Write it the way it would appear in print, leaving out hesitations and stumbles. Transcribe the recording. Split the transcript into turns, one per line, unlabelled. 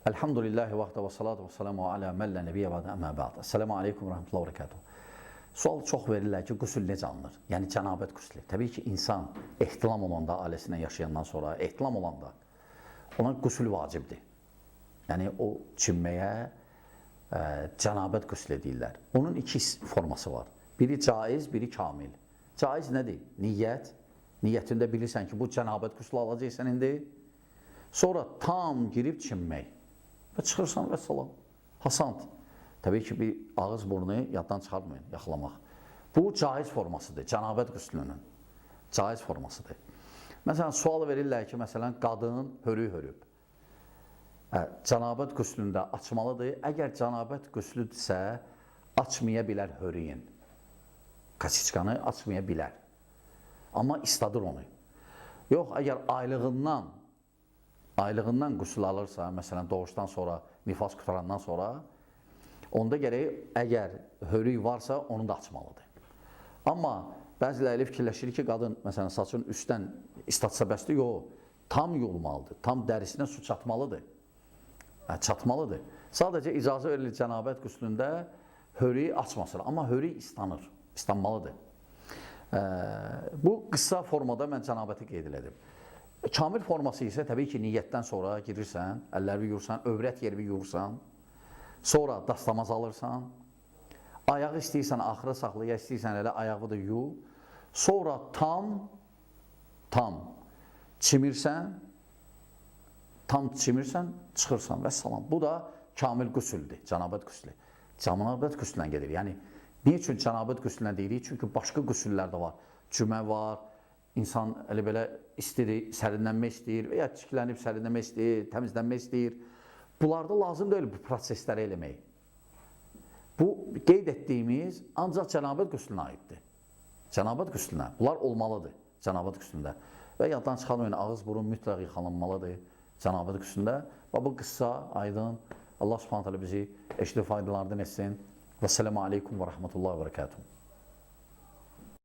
Elhamdülillahi vəxtə və salatu və salamu alə məllə nəbiyyə və əmə bə'd. Esselamu aleykum və rəhmətullahi və bərəkatuhu. Sual çox verirlər ki, qüsül necə alınır? Yəni cənabət qüsülü. Təbii ki, insan ehtilam olanda, ailəsinə yaşayandan sonra, ehtilam olanda ona qüsül vacibdir. Yəni o çimməyə cənabət qüsülü deyirlər. Onun iki forması var. Biri caiz, biri kamil. Caiz nədir? Niyyət. Niyyətində bilirsən ki, bu cənabət qüsülü alacaqsan indi. Sonra tam girib çimmək. Və çıxırsan və salam. Hasant. Təbii ki, bir ağız burnu yaddan çıxarmayın, yaxlamaq. Bu caiz formasıdır, cənabət qüslünün. Caiz formasıdır. Məsələn, sual verirlər ki, məsələn, qadın hörük hörüb. Cənabət qüslündə açmalıdır. Əgər cənabət qüslüdürsə, açmaya bilər hörüyün. Kasiçkanı açmaya bilər. Amma istadır onu. Yox, əgər aylığından qüsul alırsa, məsələn, doğuşdan sonra, nifas qutarandan sonra, onda gərək, əgər hörük varsa, onu da açmalıdır. Amma bəziləri fikirləşir ki, qadın, məsələn, saçın üstdən istatsa bəsdir, yox, tam yolmalıdır, tam dərisinə su çatmalıdır. Çatmalıdır. Sadəcə icazə verilir cənabət qüslündə hörüyü açmasın, amma hörük istanır, istanmalıdır. Bu qısa formada mən cənabəti qeyd elədim. Kamil forması isə təbii ki, niyyətdən sonra girirsən, əlləri yuyursan, övrət yeri yuyursan, sonra dastamaz alırsan, ayağı istəyirsən axıra saxlaya, istəyirsən elə ayağı da yu, sonra tam çimirsən, çıxırsan və salam. Bu da kamil qüsüldür, cənabət qüsülü. Cənabət qüsüllə gedir. Yəni, niyə üçün cənabət qüsüllə deyirik? Çünki başqa qüsüllər də var. Cümə var, İnsan elə belə istəyir, sərinlənmək istəyir və ya çiklənib sərinlənmək istəyir, təmizlənmək istəyir. Bunlarda lazım deyil bu prosesləri eləmək. Bu, qeyd etdiyimiz ancaq cənabət qüslünə aiddir. Cənabət qüslünə. Bunlar olmalıdır cənabət qüslündə. Və yaddan çıxarmayın, ağız burun mütləq yıxanılmalıdır cənabət qüslündə. Və bu qısa, aydın, Allah subhanət hələ bizi eşitli faydalardan etsin. Və sələmu aleykum və rəhmətullahi və bərəkatuhu.